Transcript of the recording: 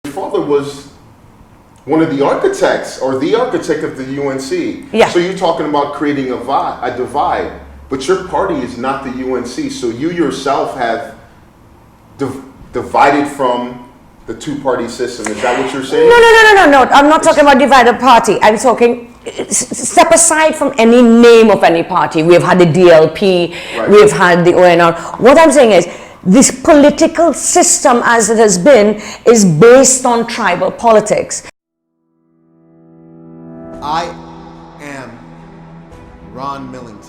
father was one of the architects, or the architect of the UNC. Yeah. So you're talking about creating a divide, but your party is not the UNC. So you yourself have divided from the two-party system. Is that what you're saying? No. I'm not talking about divided party. I'm talking, step aside from any name of any party. We've had the DLP, Right. we've had the ONR. What I'm saying is, this political system as it has been is based on tribal politics. I am Ron Millington.